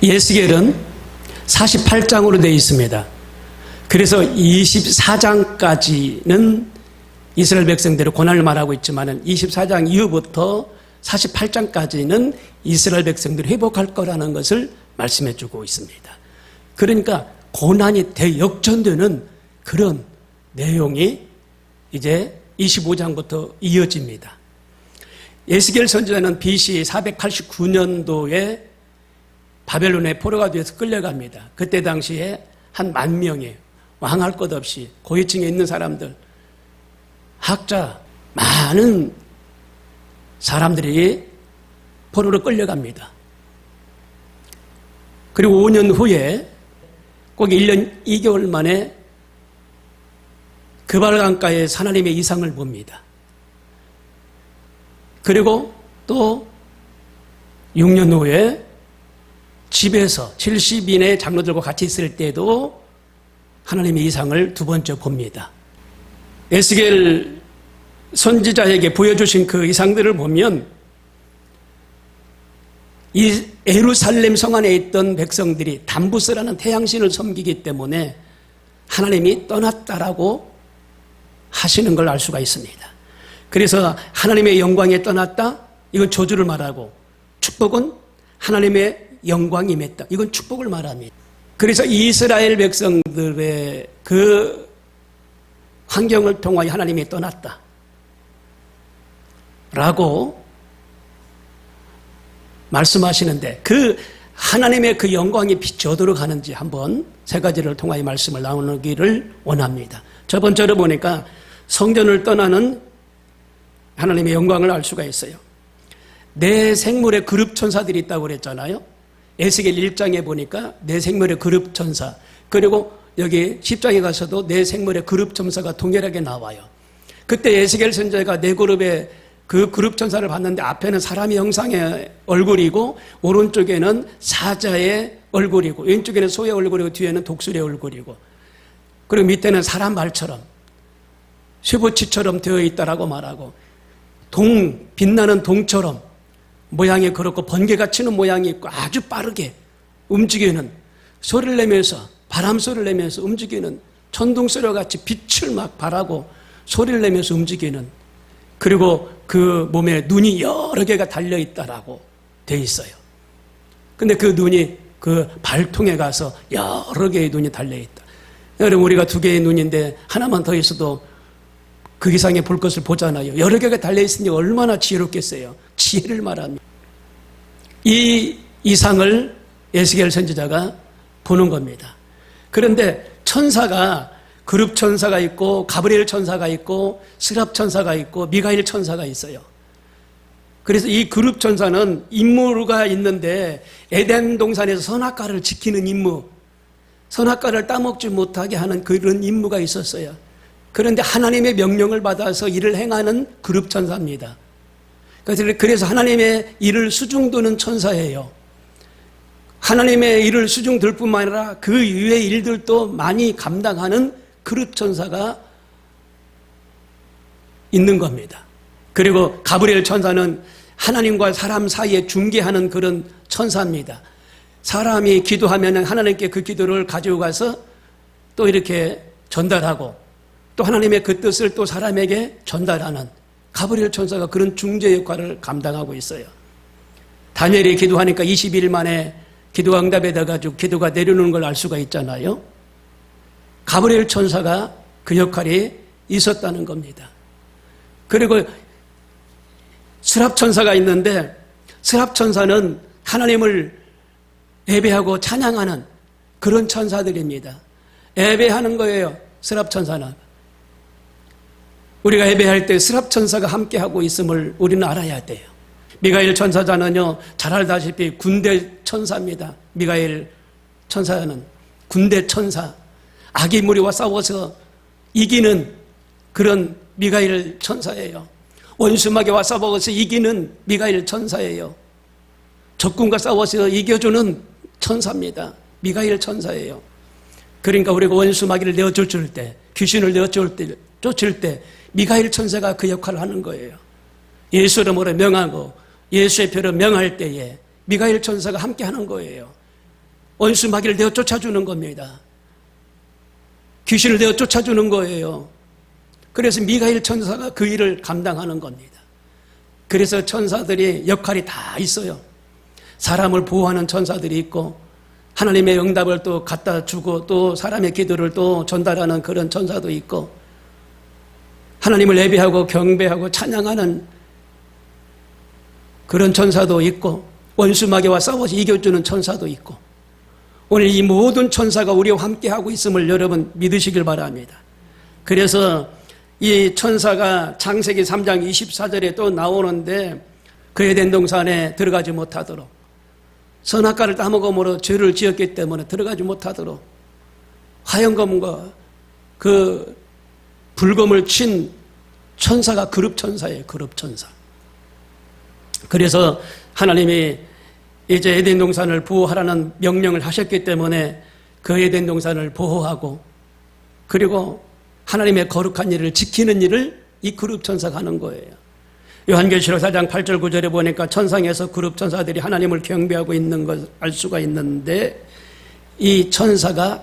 예스겔은 48장으로 되어 있습니다. 그래서 24장까지는 이스라엘 백성들의 고난을 말하고 있지만 24장 이후부터 48장까지는 이스라엘 백성들이 회복할 거라는 것을 말씀해 주고 있습니다. 그러니까 고난이 대역전되는 그런 내용이 이제 25장부터 이어집니다. 에스겔 선지자는 BC 489년도에 바벨론의 포로가 되어서 끌려갑니다. 그때 당시에 한 10,000명의 왕할 것 없이 고위층에 있는 사람들, 학자, 많은 사람들이 포로로 끌려갑니다. 그리고 5년 후에 꼭 1년 2개월 만에 그발 강가에 하나님의 이상을 봅니다. 그리고 또 6년 후에 집에서 70인의 장로들과 같이 있을 때도 하나님의 이상을 두 번째 봅니다. 에스겔 선지자에게 보여주신 그 이상들을 보면 이 예루살렘 성 안에 있던 백성들이 담부스라는 태양신을 섬기기 때문에 하나님이 떠났다라고 하시는 걸 알 수가 있습니다. 그래서 하나님의 영광에 떠났다, 이건 저주를 말하고, 축복은 하나님의 영광이 임했다, 이건 축복을 말합니다. 그래서 이스라엘 백성들의 그 환경을 통하여 하나님이 떠났다 라고 말씀하시는데, 그 하나님의 그 영광이 빛이 어디로 가는지 한번 세 가지를 통하여 말씀을 나누기를 원합니다. 첫 번째로 보니까 성전을 떠나는 하나님의 영광을 알 수가 있어요. 내 생물의 그룹 천사들이 있다고 그랬잖아요. 에스겔 1장에 보니까 내 생물의 그룹 천사, 그리고 여기 10장에 가서도 내 생물의 그룹 천사가 동일하게 나와요. 그때 에스겔 선지자가 네 그룹의 그 그룹 천사를 봤는데 앞에는 사람의 형상의 얼굴이고 오른쪽에는 사자의 얼굴이고 왼쪽에는 소의 얼굴이고 뒤에는 독수리의 얼굴이고, 그리고 밑에는 사람 발처럼 쇠붙이처럼 되어 있다라고 말하고, 빛나는 동처럼 모양이 그렇고 번개가 치는 모양이 있고 아주 빠르게 움직이는, 소리를 내면서 바람 소리를 내면서 움직이는, 천둥소리와 같이 빛을 막 발하고 소리를 내면서 움직이는, 그리고 그 몸에 눈이 여러 개가 달려있다라고 돼 있어요. 근데 그 눈이 그 발통에 가서 여러 개의 눈이 달려있다. 여러분, 우리가 두 개의 눈인데 하나만 더 있어도 그 이상의 볼 것을 보잖아요. 여러 개가 달려있으니 얼마나 지혜롭겠어요. 지혜를 말합니다. 이 이상을 에스겔 선지자가 보는 겁니다. 그런데 천사가, 그룹 천사가 있고 가브리엘 천사가 있고 스랍 천사가 있고 미가엘 천사가 있어요. 그래서 이 그룹 천사는 임무가 있는데 에덴 동산에서 선악과를 지키는 임무, 선악과를 따먹지 못하게 하는 그런 임무가 있었어요. 그런데 하나님의 명령을 받아서 일을 행하는 그룹 천사입니다. 그래서 하나님의 일을 수중두는 천사예요. 하나님의 일을 수중둘 뿐만 아니라 그 이외의 일들도 많이 감당하는 그룹 천사가 있는 겁니다. 그리고 가브리엘 천사는 하나님과 사람 사이에 중개하는 그런 천사입니다. 사람이 기도하면 하나님께 그 기도를 가지고 가서 또 이렇게 전달하고 또 하나님의 그 뜻을 또 사람에게 전달하는 가브리엘 천사가 그런 중재 역할을 감당하고 있어요. 다니엘이 기도하니까 20일 만에 기도가 응답이 돼가지고 기도가 내려오는 걸 알 수가 있잖아요. 가브리엘 천사가 그 역할이 있었다는 겁니다. 그리고 스랍 천사가 있는데, 스랍 천사는 하나님을 예배하고 찬양하는 그런 천사들입니다. 예배하는 거예요, 스랍 천사는. 우리가 예배할 때 스랍 천사가 함께하고 있음을 우리는 알아야 돼요. 미가엘 천사자는요, 잘 알다시피 군대 천사입니다. 미가엘 천사는 군대 천사, 악의 무리와 싸워서 이기는 그런 미가엘 천사예요. 원수마귀와 싸워서 이기는 미가엘 천사예요. 적군과 싸워서 이겨주는 천사입니다. 미가엘 천사예요. 그러니까 우리가 원수마귀를 내어쫓을 때, 귀신을 쫓을 때 미가엘 천사가 그 역할을 하는 거예요. 예수 이름으로 명하고 예수의 표로 명할 때에 미가엘 천사가 함께 하는 거예요. 원수 마귀를 내어 쫓아주는 겁니다. 귀신을 내어 쫓아주는 거예요. 그래서 미가엘 천사가 그 일을 감당하는 겁니다. 그래서 천사들이 역할이 다 있어요. 사람을 보호하는 천사들이 있고 하나님의 응답을 또 갖다 주고 또 사람의 기도를 또 전달하는 그런 천사도 있고 하나님을 예배하고 경배하고 찬양하는 그런 천사도 있고 원수 마귀와 싸워서 이겨주는 천사도 있고 오늘 이 모든 천사가 우리와 함께하고 있음을 여러분 믿으시길 바랍니다. 그래서 이 천사가 창세기 3장 24절에 또 나오는데 그 에덴 동산에 들어가지 못하도록 선악과를 따먹음으로 죄를 지었기 때문에 들어가지 못하도록 화영검과 그 불검을 친 천사가 그룹천사예요. 그룹천사. 그래서 하나님이 이제 에덴 동산을 보호하라는 명령을 하셨기 때문에 그 에덴 동산을 보호하고 그리고 하나님의 거룩한 일을 지키는 일을 이 그룹천사가 하는 거예요. 요한계시록 4장 8절 9절에 보니까 천상에서 그룹천사들이 하나님을 경배하고 있는 걸 알 수가 있는데 이 천사가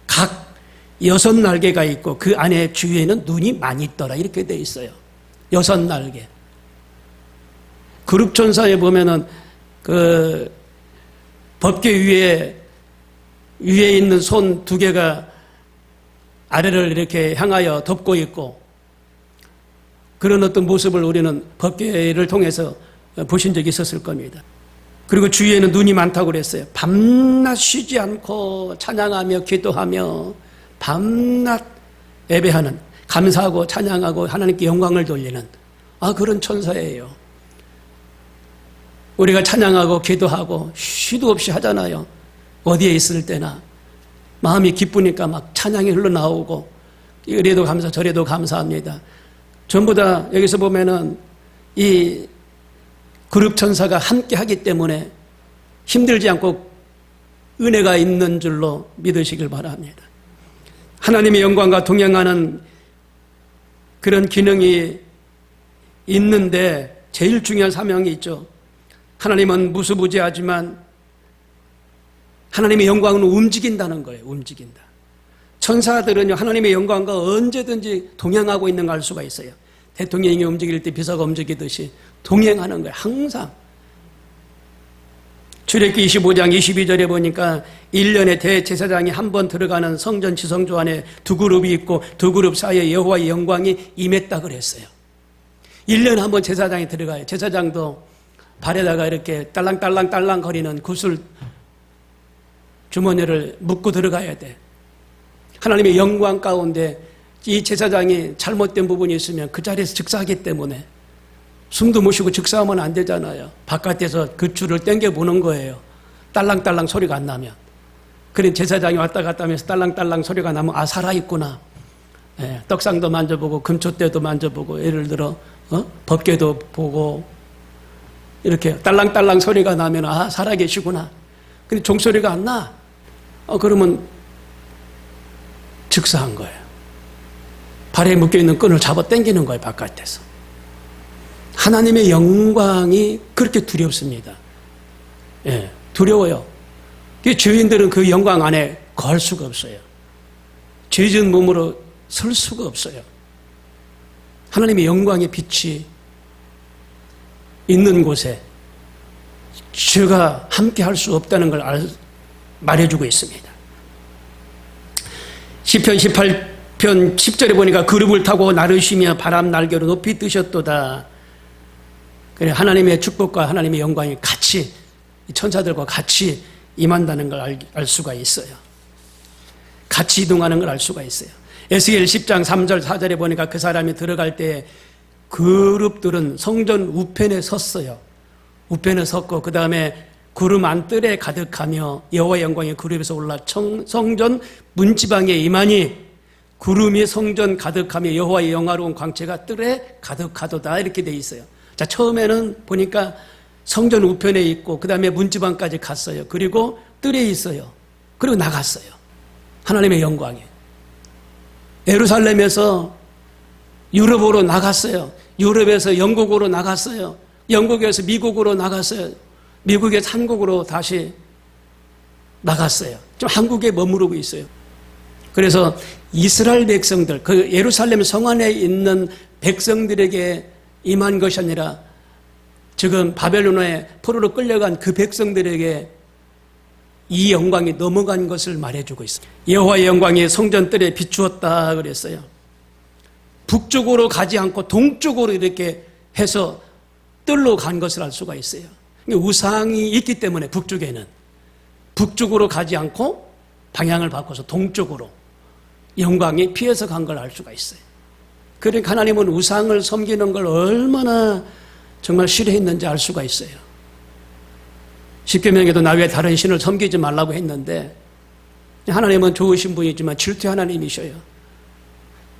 각 6날개가 있고 그 안에 주위에는 눈이 많이 있더라 이렇게 돼 있어요. 6날개. 그룹천사에 보면은 그 법궤 위에 있는 손 2개가 아래를 이렇게 향하여 덮고 있고 그런 어떤 모습을 우리는 법궤를 통해서 보신 적이 있었을 겁니다. 그리고 주위에는 눈이 많다고 그랬어요. 밤낮 쉬지 않고 찬양하며 기도하며 밤낮 예배하는 감사하고 찬양하고 하나님께 영광을 돌리는 그런 천사예요. 우리가 찬양하고 기도하고 쉬도 없이 하잖아요. 어디에 있을 때나 마음이 기쁘니까 막 찬양이 흘러나오고 이래도 감사 저래도 감사합니다. 전부 다 여기서 보면은 이 그룹 천사가 함께 하기 때문에 힘들지 않고 은혜가 있는 줄로 믿으시길 바랍니다. 하나님의 영광과 동행하는 그런 기능이 있는데 제일 중요한 사명이 있죠. 하나님은 무수부지하지만 하나님의 영광은 움직인다는 거예요. 움직인다. 천사들은요, 하나님의 영광과 언제든지 동행하고 있는 걸 알 수가 있어요. 대통령이 움직일 때 비서가 움직이듯이 동행하는 거예요. 항상. 출애굽기 25장 22절에 보니까 1년에 대제사장이 한 번 들어가는 성전 지성소 안에 2그룹이 있고 2그룹 사이에 여호와의 영광이 임했다 그랬어요. 1년에 한 번 제사장이 들어가요. 제사장도 발에다가 이렇게 딸랑딸랑 거리는 구슬 주머니를 묶고 들어가야 돼. 하나님의 영광 가운데 이 제사장이 잘못된 부분이 있으면 그 자리에서 즉사하기 때문에 숨도 못 쉬고 즉사하면 안 되잖아요. 바깥에서 그 줄을 당겨보는 거예요. 딸랑딸랑 소리가 안 나면. 그래 제사장이 왔다 갔다 하면서 딸랑딸랑 소리가 나면 살아있구나. 예, 떡상도 만져보고 금초대도 만져보고 예를 들어 법궤도 보고 이렇게 딸랑딸랑 소리가 나면 살아계시구나. 근데 종소리가 안 나. 그러면 즉사한 거예요. 발에 묶여있는 끈을 잡아 당기는 거예요. 바깥에서. 하나님의 영광이 그렇게 두렵습니다. 예, 두려워요. 죄인들은 그 영광 안에 거할 수가 없어요. 죄진 몸으로 설 수가 없어요. 하나님의 영광의 빛이 있는 곳에 죄가 함께 할 수 없다는 걸 말해주고 있습니다. 시편 18편 10절에 보니까 그룹을 타고 나르시며 바람 날개로 높이 뜨셨도다. 그래 하나님의 축복과 하나님의 영광이 같이 천사들과 같이 임한다는 걸 알 수가 있어요. 같이 이동하는 걸 알 수가 있어요. 에스겔 10장 3절 4절에 보니까 그 사람이 들어갈 때 그룹들은 성전 우편에 섰어요. 우편에 섰고 그 다음에 구름 안뜰에 가득하며 여호와의 영광이 그룹에서 올라 성전 문지방에 임하니 구름이 성전 가득하며 여호와의 영화로운 광채가 뜰에 가득하도다 이렇게 돼 있어요. 자, 처음에는 보니까 성전 우편에 있고 그 다음에 문지방까지 갔어요. 그리고 뜰에 있어요. 그리고 나갔어요. 하나님의 영광이. 예루살렘에서 유럽으로 나갔어요. 유럽에서 영국으로 나갔어요. 영국에서 미국으로 나갔어요. 미국에서 한국으로 다시 나갔어요. 좀 한국에 머무르고 있어요. 그래서 이스라엘 백성들, 그 예루살렘 성 안에 있는 백성들에게 임한 것이 아니라 지금 바벨론에 포로로 끌려간 그 백성들에게 이 영광이 넘어간 것을 말해주고 있습니다. 여호와의 영광이 성전뜰에 비추었다 그랬어요. 북쪽으로 가지 않고 동쪽으로 이렇게 해서 뜰로 간 것을 알 수가 있어요. 우상이 있기 때문에 북쪽으로 가지 않고 방향을 바꿔서 동쪽으로 영광이 피해서 간 걸 알 수가 있어요. 그러니까 하나님은 우상을 섬기는 걸 얼마나 정말 싫어했는지 알 수가 있어요. 십계명에도 나 외에 다른 신을 섬기지 말라고 했는데 하나님은 좋으신 분이지만 질투 하나님이셔요.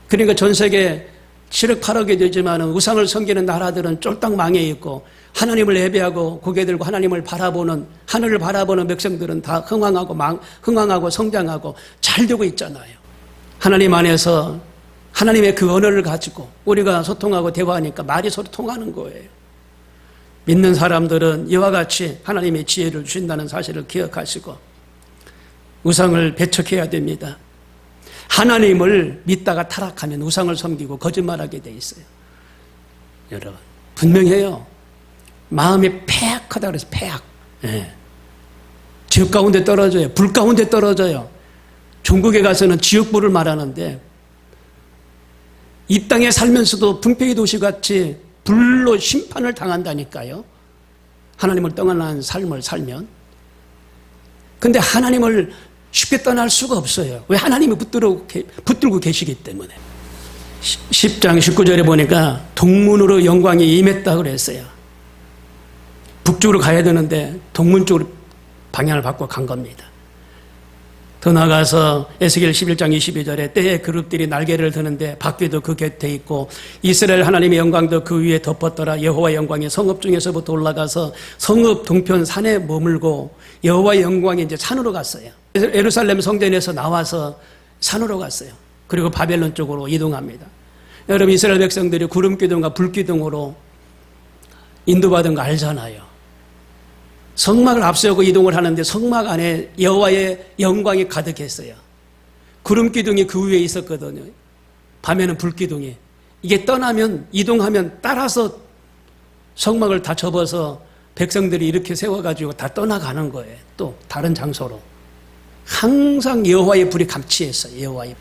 그러니까 전 세계 7억 8억이 되지만 우상을 섬기는 나라들은 쫄딱 망해 있고 하나님을 예배하고 고개 들고 하나님을 바라보는, 하늘을 바라보는 백성들은 다 흥왕하고 성장하고 잘 되고 있잖아요. 하나님 안에서 하나님의 그 언어를 가지고 우리가 소통하고 대화하니까 말이 서로 통하는 거예요. 믿는 사람들은 이와 같이 하나님의 지혜를 주신다는 사실을 기억하시고 우상을 배척해야 됩니다. 하나님을 믿다가 타락하면 우상을 섬기고 거짓말하게 돼 있어요. 여러분 분명해요. 마음이 폐악하다 그래서 폐악. 예. 지옥 가운데 떨어져요. 불 가운데 떨어져요. 종국에 가서는 지옥불을 말하는데 이 땅에 살면서도 분팽이 도시같이 불로 심판을 당한다니까요. 하나님을 떠나는 삶을 살면. 근데 하나님을 쉽게 떠날 수가 없어요. 왜? 하나님이 붙들고 계시기 때문에. 10장 19절에 보니까 동문으로 영광이 임했다 그랬어요. 북쪽으로 가야 되는데 동문 쪽으로 방향을 바꿔 간 겁니다. 더 나아가서 에스겔 11장 22절에 때에 그룹들이 날개를 드는데 바퀴도 그 곁에 있고 이스라엘 하나님의 영광도 그 위에 덮었더라. 여호와의 영광이 성읍 중에서부터 올라가서 성읍 동편 산에 머물고 여호와의 영광이 이제 산으로 갔어요. 예루살렘 성전에서 나와서 산으로 갔어요. 그리고 바벨론 쪽으로 이동합니다. 여러분 이스라엘 백성들이 구름기둥과 불기둥으로 인도받은 거 알잖아요. 성막을 앞세우고 이동을 하는데 성막 안에 여호와의 영광이 가득했어요. 구름기둥이 그 위에 있었거든요. 밤에는 불기둥이. 이게 떠나면 이동하면 따라서 성막을 다 접어서 백성들이 이렇게 세워가지고 다 떠나가는 거예요. 또 다른 장소로. 항상 여호와의 불이 감치했어요. 여호와의.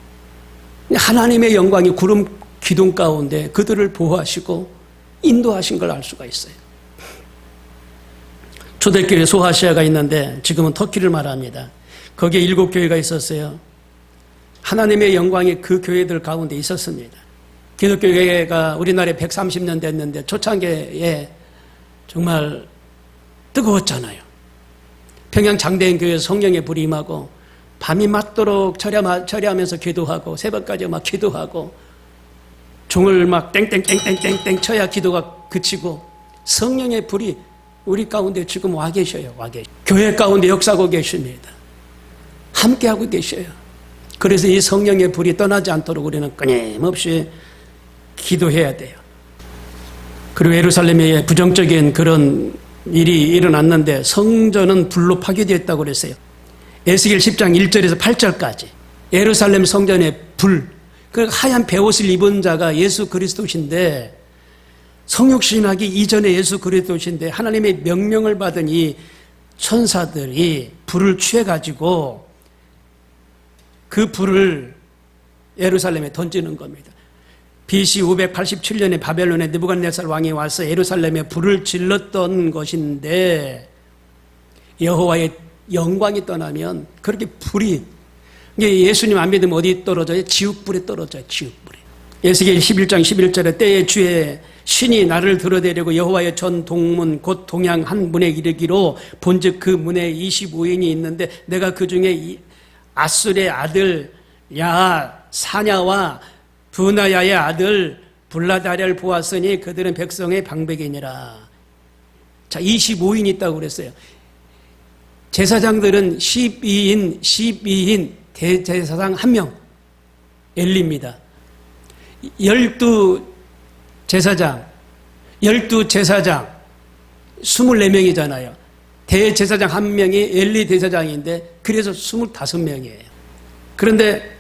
하나님의 영광이 구름 기둥 가운데 그들을 보호하시고 인도하신 걸 알 수가 있어요. 초대교회 소아시아가 있는데 지금은 터키를 말합니다. 거기에 7교회가 있었어요. 하나님의 영광이 그 교회들 가운데 있었습니다. 기독교회가 우리나라에 130년 됐는데 초창기에 정말 뜨거웠잖아요. 평양 장대인 교회 성령의 불이 임하고 밤이 맞도록 처리하면서 기도하고 새벽까지 막 기도하고 종을 막 땡땡땡땡땡땡 쳐야 기도가 그치고 성령의 불이 우리 가운데 지금 와 계셔요. 교회 가운데 역사하고 계십니다. 함께하고 계셔요. 그래서 이 성령의 불이 떠나지 않도록 우리는 끊임없이 기도해야 돼요. 그리고 예루살렘에 부정적인 그런 일이 일어났는데 성전은 불로 파괴되었다고 그랬어요. 에스겔 10장 1절에서 8절까지 예루살렘 성전에 불, 그 하얀 베옷을 입은 자가 예수 그리스도신데 성육신하기 이전에 예수 그리스도신데 하나님의 명령을 받은 이 천사들이 불을 취해가지고 그 불을 예루살렘에 던지는 겁니다. BC 587년에 바벨론에 느부갓네살 왕이 와서 예루살렘에 불을 질렀던 것인데 여호와의 영광이 떠나면 그렇게 불이 예수님 안 믿으면 어디 떨어져요? 지옥불에 떨어져요. 지옥불에. 에스겔 11장 11절에 때에 주의 신이 나를 들어내려고 여호와의 전 동문 곧 동양 한 문에 이르기로 본즉 그 문에 25인이 있는데 내가 그 중에 아술의 아들 사냐와 브나야의 아들 블라다랴를 보았으니 그들은 백성의 방백이니라. 자, 25인이 있다고 그랬어요. 제사장들은 12인 대제사장 1명 엘리입니다. 12제사장 24명이잖아요. 대제사장 1명이 엘리 대제사장인데 그래서 25명이에요. 그런데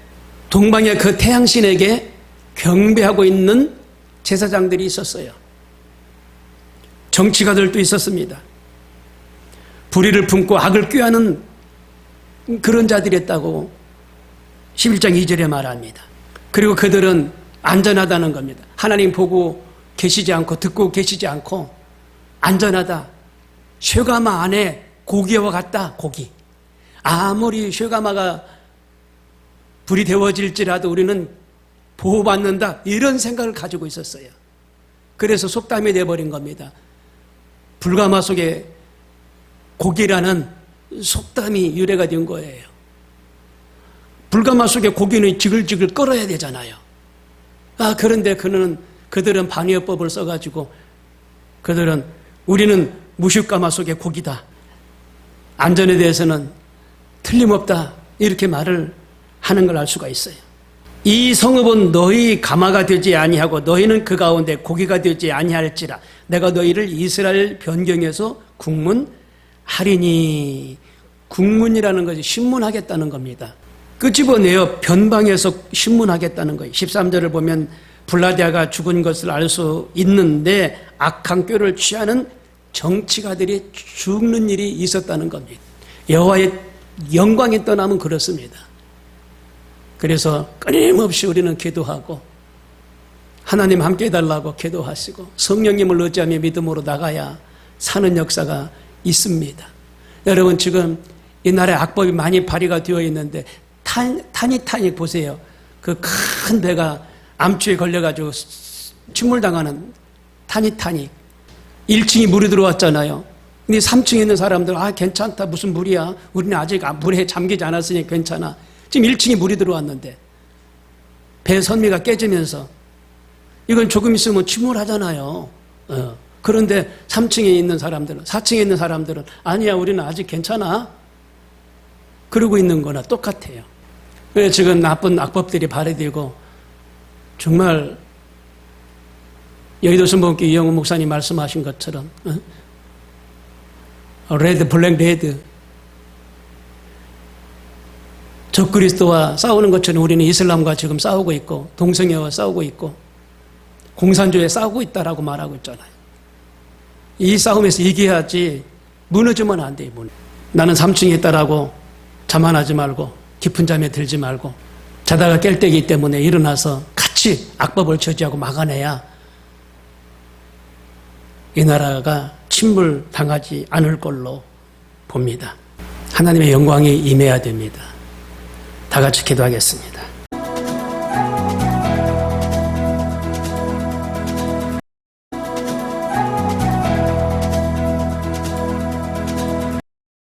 동방의 그 태양신에게 경배하고 있는 제사장들이 있었어요. 정치가들도 있었습니다. 불의를 품고 악을 꾀하는 그런 자들이었다고 11장 2절에 말합니다. 그리고 그들은 안전하다는 겁니다. 하나님 보고 계시지 않고 듣고 계시지 않고 안전하다. 쇠가마 안에 고기와 같다. 고기. 아무리 쇠가마가 불이 데워질지라도 우리는 보호받는다. 이런 생각을 가지고 있었어요. 그래서 속담이 돼버린 겁니다. 불가마 속에 고기라는 속담이 유래가 된 거예요. 불가마 속에 고기는 지글지글 끓어야 되잖아요. 그런데 그들은 반의어법을 써가지고 그들은 우리는 무식가마 속에 고기다. 안전에 대해서는 틀림없다. 이렇게 말을 하는 걸 알 수가 있어요. 이 성읍은 너희 가마가 되지 아니하고 너희는 그 가운데 고기가 되지 아니할지라 내가 너희를 이스라엘 변경에서 국문하리니. 국문이라는 것이 신문하겠다는 겁니다. 끄집어내어 변방에서 신문하겠다는 거예요. 13절을 보면 블라디아가 죽은 것을 알 수 있는데 악한 꾀를 취하는 정치가들이 죽는 일이 있었다는 겁니다. 여호와의 영광이 떠나면 그렇습니다. 그래서 끊임없이 우리는 기도하고 하나님 함께 해달라고 기도하시고 성령님을 의지하며 믿음으로 나가야 사는 역사가 있습니다. 여러분 지금 이 나라에 악법이 많이 발휘가 되어 있는데 타니타닉 보세요. 그 큰 배가 암초에 걸려가지고 침몰당하는 타니타닉. 1층이 물이 들어왔잖아요. 근데 3층에 있는 사람들 괜찮다. 무슨 물이야. 우리는 아직 물에 잠기지 않았으니 괜찮아. 지금 1층에 물이 들어왔는데 배 선미가 깨지면서 이건 조금 있으면 침몰하잖아요. 그런데 3층에 있는 사람들은 4층에 있는 사람들은 아니야 우리는 아직 괜찮아. 그러고 있는 거나 똑같아요. 왜 지금 나쁜 악법들이 발휘되고 정말 여의도 순복음교회 이영훈 목사님 말씀하신 것처럼 레드 블랙 레드 적그리스도와 싸우는 것처럼 우리는 이슬람과 지금 싸우고 있고 동성애와 싸우고 있고 공산주의에 싸우고 있다라고 말하고 있잖아요. 이 싸움에서 이겨야지 무너지면 안 돼요. 나는 3층에 있다라고 자만하지 말고 깊은 잠에 들지 말고 자다가 깰 때이기 때문에 일어나서 같이 악법을 저지하고 막아내야 이 나라가 침몰당하지 않을 걸로 봅니다. 하나님의 영광이 임해야 됩니다. 다 같이 기도하겠습니다.